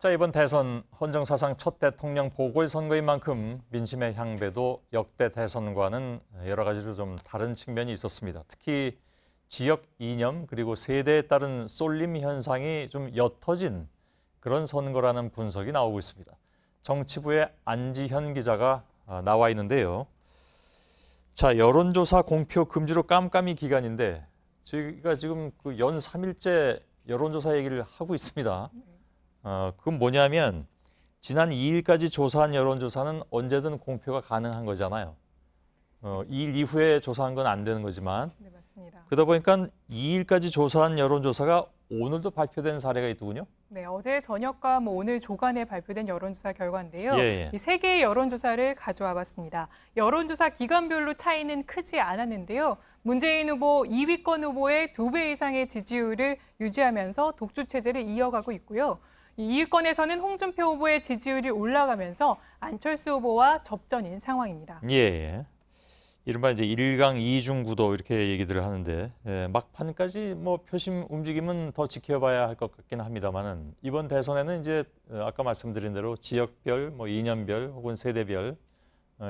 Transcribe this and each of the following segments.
자, 이번 대선 헌정사상 첫 대통령 보궐선거인 만큼 민심의 향배도 역대 대선과는 여러 가지로 좀 다른 측면이 있었습니다. 특히 지역 이념 그리고 세대에 따른 쏠림 현상이 좀 옅어진 그런 선거라는 분석이 나오고 있습니다. 정치부의 안지현 기자가 나와 있는데요. 자, 여론조사 공표 금지로 깜깜이 기간인데 저희가 지금 그 연 3일째 여론조사 얘기를 하고 있습니다. 그건 뭐냐면 지난 2일까지 조사한 여론조사는 언제든 공표가 가능한 거잖아요. 2일 이후에 조사한 건 안 되는 거지만 네, 맞습니다. 그러다 보니까 2일까지 조사한 여론조사가 오늘도 발표된 사례가 있더군요. 네, 어제 저녁과 오늘 조간에 발표된 여론조사 결과인데요. 예. 이 세 개의 여론조사를 가져와 봤습니다. 여론조사 기간별로 차이는 크지 않았는데요. 문재인 후보 2위권 후보의 2배 이상의 지지율을 유지하면서 독주 체제를 이어가고 있고요. 이 2위권에서는 홍준표 후보의 지지율이 올라가면서 안철수 후보와 접전인 상황입니다. 예. 이른바 이제 1강 2중 구도 이렇게 얘기들을 하는데 막판까지 뭐 표심 움직임은 더 지켜봐야 할 것 같긴 합니다만은 이번 대선에는 이제 아까 말씀드린 대로 지역별, 뭐 이념별 혹은 세대별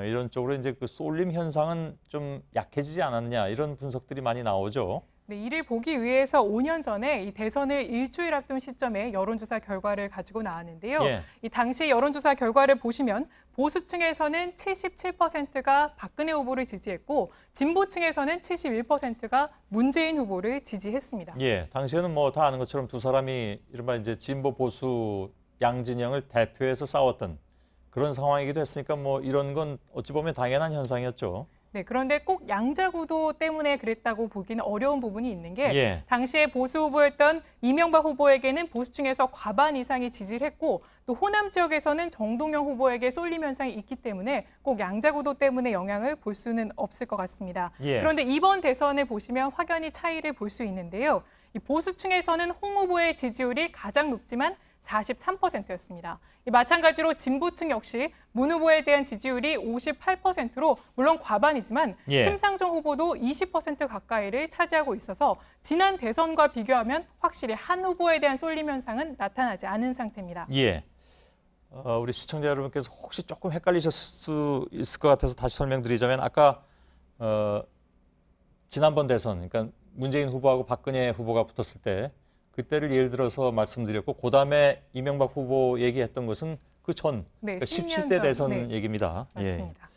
이런 쪽으로 이제 그 쏠림 현상은 좀 약해지지 않았냐 이런 분석들이 많이 나오죠. 네, 이를 보기 위해서 5년 전에 이 대선을 일주일 앞둔 시점에 여론조사 결과를 가지고 나왔는데요. 예. 이 당시 여론조사 결과를 보시면 보수층에서는 77%가 박근혜 후보를 지지했고 진보층에서는 71%가 문재인 후보를 지지했습니다. 예, 당시에는 뭐 다 아는 것처럼 두 사람이 이른바 이제 진보 보수 양진영을 대표해서 싸웠던 그런 상황이기도 했으니까 뭐 이런 건 어찌 보면 당연한 현상이었죠. 네, 그런데 꼭 양자구도 때문에 그랬다고 보기는 어려운 부분이 있는 게 당시에 보수 후보였던 이명박 후보에게는 보수층에서 과반 이상이 지지를 했고 또 호남 지역에서는 정동영 후보에게 쏠림 현상이 있기 때문에 꼭 양자구도 때문에 영향을 볼 수는 없을 것 같습니다. 그런데 이번 대선에 보시면 확연히 차이를 볼 수 있는데요. 이 보수층에서는 홍 후보의 지지율이 가장 높지만 43%였습니다. 마찬가지로 진보층 역시 문 후보에 대한 지지율이 58%로 물론 과반이지만 심상정 후보도 20% 가까이를 차지하고 있어서 지난 대선과 비교하면 확실히 한 후보에 대한 쏠림 현상은 나타나지 않은 상태입니다. 예. 우리 시청자 여러분께서 혹시 조금 헷갈리셨을 수 있을 것 같아서 다시 설명드리자면 아까 지난번 대선, 그러니까 문재인 후보하고 박근혜 후보가 붙었을 때 그때를 예를 들어서 말씀드렸고 그다음에 이명박 후보 얘기했던 것은 그 전, 그러니까 17대 대선 얘기입니다. 맞습니다.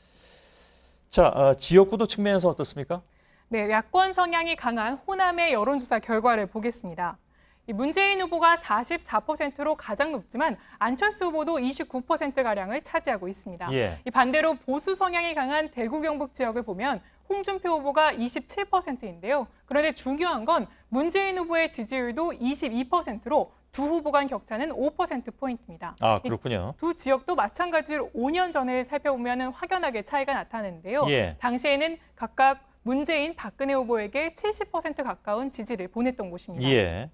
자, 지역구도 측면에서 어떻습니까? 네, 야권 성향이 강한 호남의 여론조사 결과를 보겠습니다. 이 문재인 후보가 44%로 가장 높지만 안철수 후보도 29%가량을 차지하고 있습니다. 이 반대로 보수 성향이 강한 대구 경북 지역을 보면 홍준표 후보가 27%인데요. 그런데 중요한 건 문재인 후보의 지지율도 22%로 두 후보 간 격차는 5%포인트입니다. 아, 그렇군요. 두 지역도 마찬가지로 5년 전을 살펴보면 확연하게 차이가 나타나는데요. 당시에는 각각 문재인, 박근혜 후보에게 70% 가까운 지지를 보냈던 곳입니다.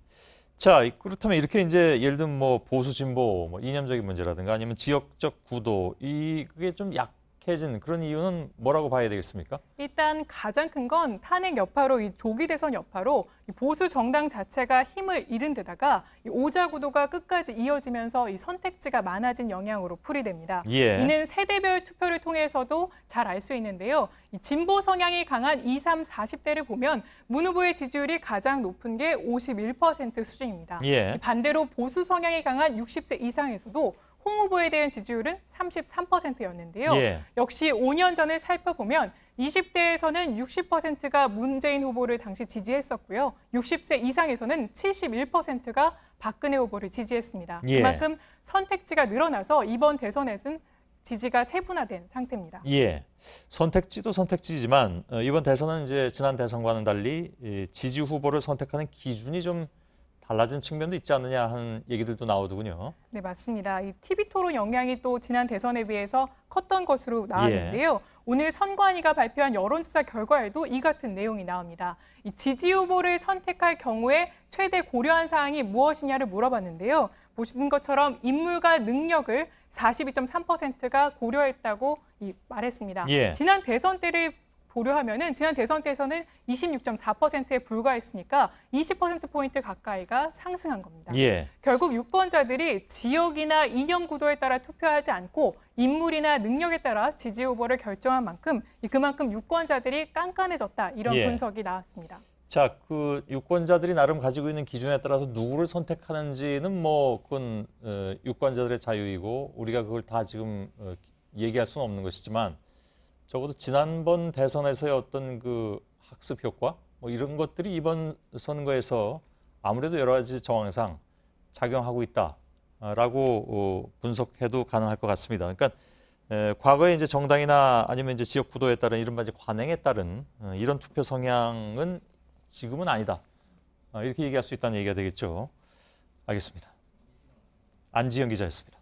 자, 그렇다면 이렇게 이제 예를 들면 뭐 보수 진보, 뭐 이념적인 문제라든가 아니면 지역적 구도 그게 좀 약해진 그런 이유는 뭐라고 봐야 되겠습니까? 일단 가장 큰 건 탄핵 여파로 이 조기 대선 여파로 이 보수 정당 자체가 힘을 잃은 데다가 이 오자 구도가 끝까지 이어지면서 이 선택지가 많아진 영향으로 풀이됩니다. 이는 세대별 투표를 통해서도 잘 알 수 있는데요. 이 진보 성향이 강한 20, 30, 40대를 보면 문 후보의 지지율이 가장 높은 게 51% 수준입니다. 반대로 보수 성향이 강한 60세 이상에서도 홍 후보에 대한 지지율은 33%였는데요. 역시 5년 전을 살펴보면 20대에서는 60%가 문재인 후보를 당시 지지했었고요. 60세 이상에서는 71%가 박근혜 후보를 지지했습니다. 그만큼 선택지가 늘어나서 이번 대선에서는 지지가 세분화된 상태입니다. 선택지도 선택지지만 이번 대선은 이제 지난 대선과는 달리 지지 후보를 선택하는 기준이 좀 달라진 측면도 있지 않느냐 하는 얘기들도 나오더군요. 네, 맞습니다. 이 TV토론 영향이 또 지난 대선에 비해서 컸던 것으로 나왔는데요. 오늘 선관위가 발표한 여론조사 결과에도 이 같은 내용이 나옵니다. 이 지지 후보를 선택할 경우에 최대 고려한 사항이 무엇이냐를 물어봤는데요. 보시는 것처럼 인물과 능력을 42.3%가 고려했다고 말했습니다. 지난 대선 때를 고려하면은 지난 대선 때에서는 26.4%에 불과했으니까 20%포인트 가까이가 상승한 겁니다. 예. 결국 유권자들이 지역이나 이념 구도에 따라 투표하지 않고 인물이나 능력에 따라 지지 후보를 결정한 만큼 그만큼 유권자들이 깐깐해졌다 이런 예. 분석이 나왔습니다. 자, 그 유권자들이 나름 가지고 있는 기준에 따라서 누구를 선택하는지는 뭐 그건 유권자들의 자유이고 우리가 그걸 다 지금 얘기할 수는 없는 것이지만 적어도 지난번 대선에서의 어떤 그 학습 효과 뭐 이런 것들이 이번 선거에서 아무래도 여러 가지 정황상 작용하고 있다라고 분석해도 가능할 것 같습니다. 그러니까 과거에 이제 정당이나 아니면 이제 지역 구도에 따른 이른바 이제 관행에 따른 이런 투표 성향은 지금은 아니다. 이렇게 얘기할 수 있다는 얘기가 되겠죠. 알겠습니다. 안지영 기자였습니다.